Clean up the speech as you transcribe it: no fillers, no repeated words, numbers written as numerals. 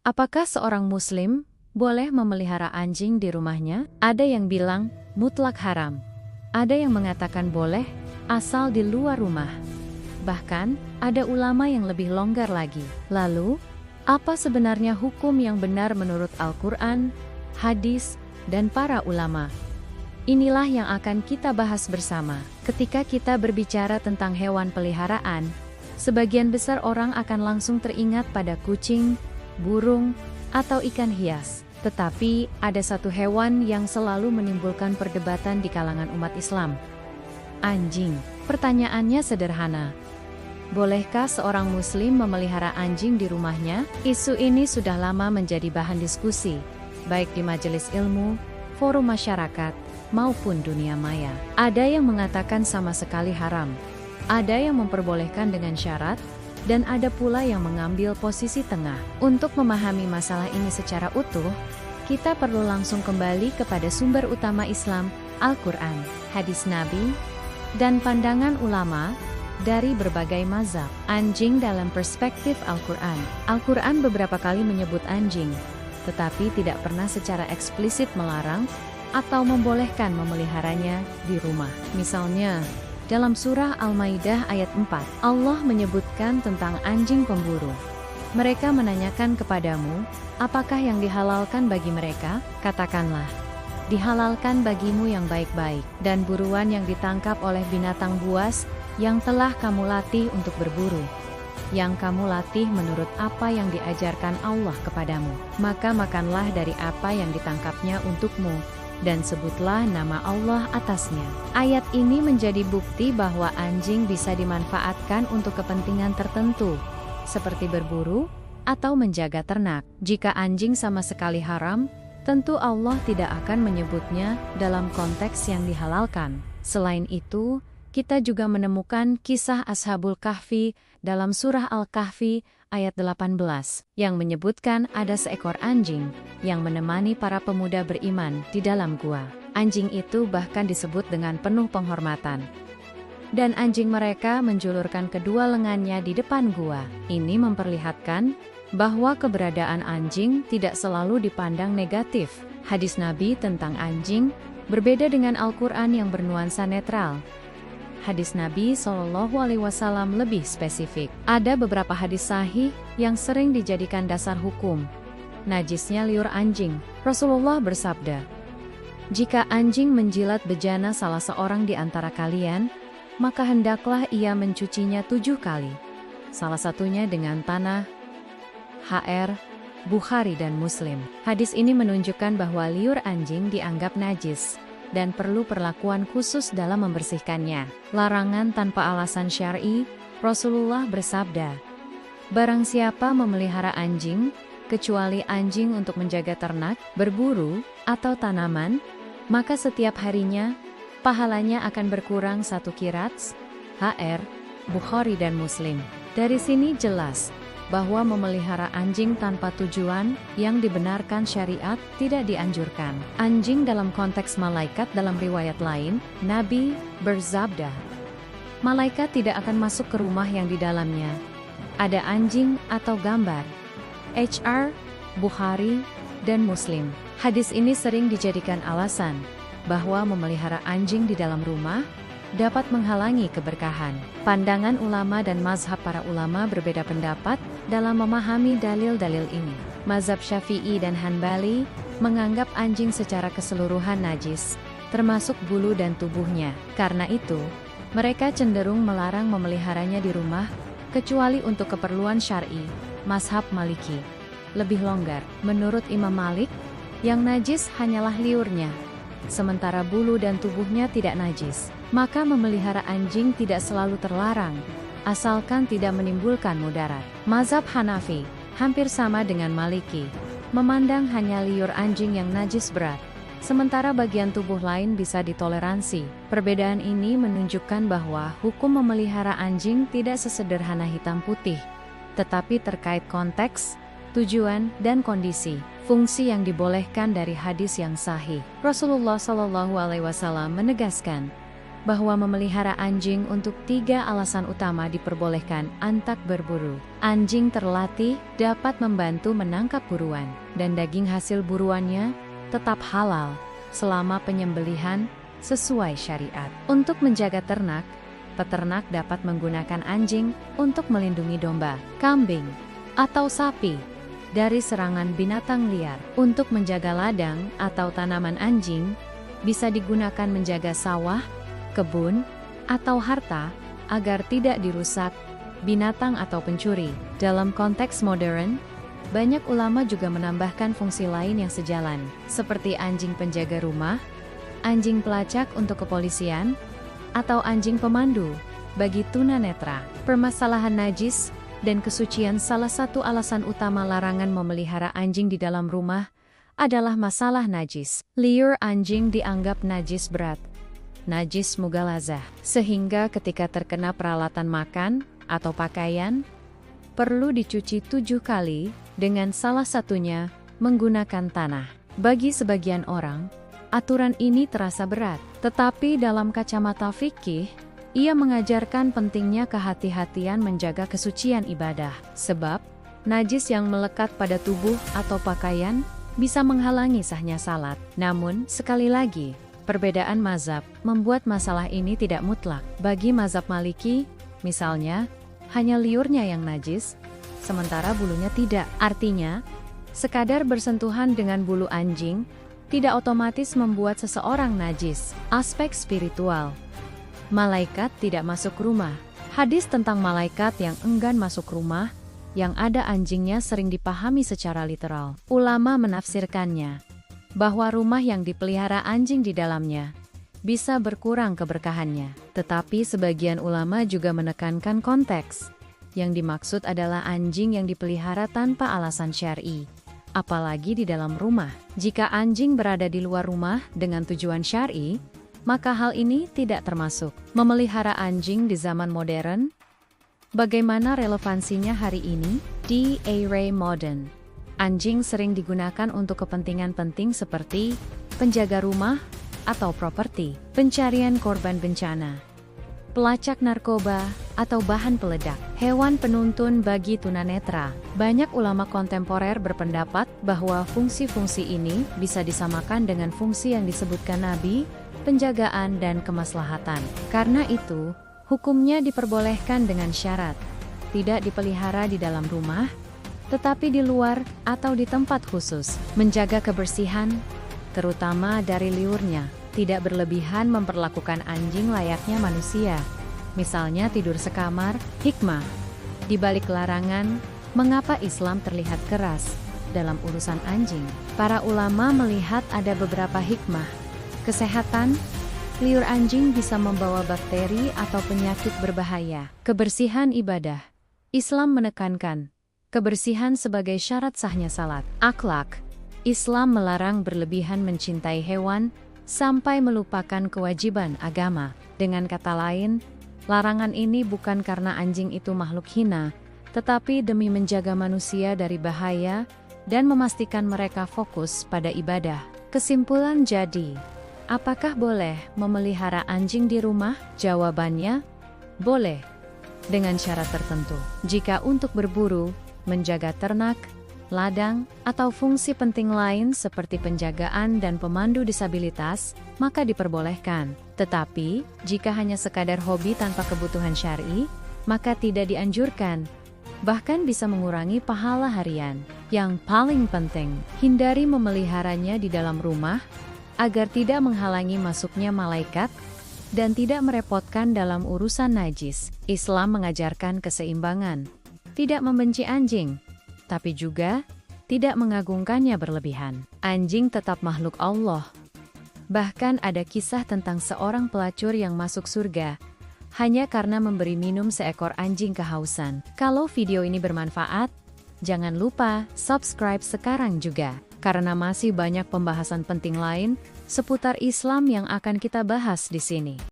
Apakah seorang muslim boleh memelihara anjing di rumahnya? Ada yang bilang mutlak haram. Ada yang mengatakan boleh, asal di luar rumah. Bahkan, ada ulama yang lebih longgar lagi. Lalu, apa sebenarnya hukum yang benar menurut Al-Quran, hadis, dan para ulama? Inilah yang akan kita bahas bersama. Ketika kita berbicara tentang hewan peliharaan, sebagian besar orang akan langsung teringat pada kucing, burung, atau ikan hias. Tetapi, ada satu hewan yang selalu menimbulkan perdebatan di kalangan umat Islam. Anjing. Pertanyaannya sederhana. Bolehkah seorang muslim memelihara anjing di rumahnya? Isu ini sudah lama menjadi bahan diskusi, baik di majelis ilmu, forum masyarakat, maupun dunia maya. Ada yang mengatakan sama sekali haram. Ada yang memperbolehkan dengan syarat, dan ada pula yang mengambil posisi tengah. Untuk memahami masalah ini secara utuh, kita perlu langsung kembali kepada sumber utama Islam, Al-Quran, hadis Nabi, dan pandangan ulama dari berbagai mazhab. Anjing dalam perspektif Al-Quran. Al-Quran beberapa kali menyebut anjing, tetapi tidak pernah secara eksplisit melarang atau membolehkan memeliharanya di rumah. Misalnya, dalam surah Al-Maidah ayat 4, Allah menyebutkan tentang anjing pemburu. Mereka menanyakan kepadamu, apakah yang dihalalkan bagi mereka? Katakanlah, dihalalkan bagimu yang baik-baik, dan buruan yang ditangkap oleh binatang buas, yang telah kamu latih untuk berburu. Yang kamu latih menurut apa yang diajarkan Allah kepadamu. Maka makanlah dari apa yang ditangkapnya untukmu, dan sebutlah nama Allah atasnya. Ayat ini menjadi bukti bahwa anjing bisa dimanfaatkan untuk kepentingan tertentu, seperti berburu, atau menjaga ternak. Jika anjing sama sekali haram, tentu Allah tidak akan menyebutnya dalam konteks yang dihalalkan. Selain itu, kita juga menemukan kisah Ashabul Kahfi dalam surah Al-Kahfi ayat 18, yang menyebutkan ada seekor anjing yang menemani para pemuda beriman di dalam gua. Anjing itu bahkan disebut dengan penuh penghormatan. Dan anjing mereka menjulurkan kedua lengannya di depan gua. Ini memperlihatkan bahwa keberadaan anjing tidak selalu dipandang negatif. Hadis Nabi tentang anjing berbeda dengan Al-Quran yang bernuansa netral. Hadis Nabi SAW lebih spesifik. Ada beberapa hadis sahih yang sering dijadikan dasar hukum najisnya liur anjing. Rasulullah bersabda, "Jika anjing menjilat bejana salah seorang di antara kalian, maka hendaklah ia mencucinya 7 kali. Salah satunya dengan tanah." HR, Bukhari dan Muslim. Hadis ini menunjukkan bahwa liur anjing dianggap najis dan perlu perlakuan khusus dalam membersihkannya. Larangan tanpa alasan syar'i, Rasulullah bersabda, "Barang siapa memelihara anjing, kecuali anjing untuk menjaga ternak, berburu, atau tanaman, maka setiap harinya, pahalanya akan berkurang 1 kirats." HR, Bukhari dan Muslim. Dari sini jelas bahwa memelihara anjing tanpa tujuan yang dibenarkan syariat tidak dianjurkan. Anjing dalam konteks malaikat. Dalam riwayat lain, Nabi bersabda, "Malaikat tidak akan masuk ke rumah yang di dalamnya ada anjing atau gambar." HR, Bukhari, dan Muslim. Hadis ini sering dijadikan alasan bahwa memelihara anjing di dalam rumah dapat menghalangi keberkahan. Pandangan ulama dan mazhab para ulama berbeda pendapat dalam memahami dalil-dalil ini. Mazhab Syafi'i dan Hanbali menganggap anjing secara keseluruhan najis, termasuk bulu dan tubuhnya. Karena itu, mereka cenderung melarang memeliharanya di rumah, kecuali untuk keperluan syar'i. Mazhab Maliki lebih longgar. Menurut Imam Malik, yang najis hanyalah liurnya, sementara bulu dan tubuhnya tidak najis. Maka memelihara anjing tidak selalu terlarang, asalkan tidak menimbulkan mudarat. Mazhab Hanafi, hampir sama dengan Maliki, memandang hanya liur anjing yang najis berat, sementara bagian tubuh lain bisa ditoleransi. Perbedaan ini menunjukkan bahwa hukum memelihara anjing tidak sesederhana hitam putih, tetapi terkait konteks, tujuan, dan kondisi. Fungsi yang dibolehkan dari hadis yang sahih. Rasulullah SAW menegaskan, bahwa memelihara anjing untuk 3 alasan utama diperbolehkan antak berburu. Anjing terlatih dapat membantu menangkap buruan, dan daging hasil buruannya tetap halal selama penyembelihan sesuai syariat. Untuk menjaga ternak, peternak dapat menggunakan anjing untuk melindungi domba, kambing, atau sapi dari serangan binatang liar. Untuk menjaga ladang atau tanaman, anjing bisa digunakan menjaga sawah, kebun, atau harta agar tidak dirusak binatang atau pencuri. Dalam konteks modern, banyak ulama juga menambahkan fungsi lain yang sejalan, seperti anjing penjaga rumah, anjing pelacak untuk kepolisian, atau anjing pemandu bagi tunanetra. Permasalahan najis dan kesucian. Salah satu alasan utama larangan memelihara anjing di dalam rumah adalah masalah najis. Liur anjing dianggap najis berat, najis mughalazah, sehingga ketika terkena peralatan makan atau pakaian, perlu dicuci 7 kali, dengan salah satunya menggunakan tanah. Bagi sebagian orang, aturan ini terasa berat, tetapi dalam kacamata fikih, ia mengajarkan pentingnya kehati-hatian menjaga kesucian ibadah, sebab najis yang melekat pada tubuh atau pakaian bisa menghalangi sahnya salat. Namun, sekali lagi, perbedaan mazhab membuat masalah ini tidak mutlak. Bagi mazhab Maliki, misalnya, hanya liurnya yang najis, sementara bulunya tidak. Artinya, sekadar bersentuhan dengan bulu anjing tidak otomatis membuat seseorang najis. Aspek spiritual. Malaikat tidak masuk rumah. Hadis tentang malaikat yang enggan masuk rumah yang ada anjingnya sering dipahami secara literal. Ulama menafsirkannya bahwa rumah yang dipelihara anjing di dalamnya bisa berkurang keberkahannya. Tetapi sebagian ulama juga menekankan konteks. Yang dimaksud adalah anjing yang dipelihara tanpa alasan syar'i, apalagi di dalam rumah. Jika anjing berada di luar rumah dengan tujuan syar'i, maka hal ini tidak termasuk. Memelihara anjing di zaman modern, bagaimana relevansinya hari ini? Di era modern, anjing sering digunakan untuk kepentingan penting seperti penjaga rumah atau properti, pencarian korban bencana, pelacak narkoba, atau bahan peledak, hewan penuntun bagi tunanetra. Banyak ulama kontemporer berpendapat bahwa fungsi-fungsi ini bisa disamakan dengan fungsi yang disebutkan Nabi, penjagaan dan kemaslahatan. Karena itu, hukumnya diperbolehkan dengan syarat tidak dipelihara di dalam rumah, tetapi di luar atau di tempat khusus. Menjaga kebersihan, terutama dari liurnya, tidak berlebihan memperlakukan anjing layaknya manusia. Misalnya tidur sekamar. Hikmah di balik larangan, mengapa Islam terlihat keras dalam urusan anjing? Para ulama melihat ada beberapa hikmah. Kesehatan, liur anjing bisa membawa bakteri atau penyakit berbahaya. Kebersihan ibadah, Islam menekankan kebersihan sebagai syarat sahnya salat. Akhlak, Islam melarang berlebihan mencintai hewan sampai melupakan kewajiban agama. Dengan kata lain, larangan ini bukan karena anjing itu makhluk hina, tetapi demi menjaga manusia dari bahaya dan memastikan mereka fokus pada ibadah. Kesimpulan jadi, apakah boleh memelihara anjing di rumah? Jawabannya, boleh, dengan syarat tertentu. Jika untuk berburu, menjaga ternak, ladang, atau fungsi penting lain seperti penjagaan dan pemandu disabilitas, maka diperbolehkan. Tetapi, jika hanya sekadar hobi tanpa kebutuhan syar'i, maka tidak dianjurkan. Bahkan bisa mengurangi pahala harian. Yang paling penting, hindari memeliharanya di dalam rumah, agar tidak menghalangi masuknya malaikat, dan tidak merepotkan dalam urusan najis. Islam mengajarkan keseimbangan, tidak membenci anjing, tapi juga tidak mengagungkannya berlebihan. Anjing tetap makhluk Allah. Bahkan ada kisah tentang seorang pelacur yang masuk surga hanya karena memberi minum seekor anjing kehausan. Kalau video ini bermanfaat, jangan lupa subscribe sekarang juga, karena masih banyak pembahasan penting lain seputar Islam yang akan kita bahas di sini.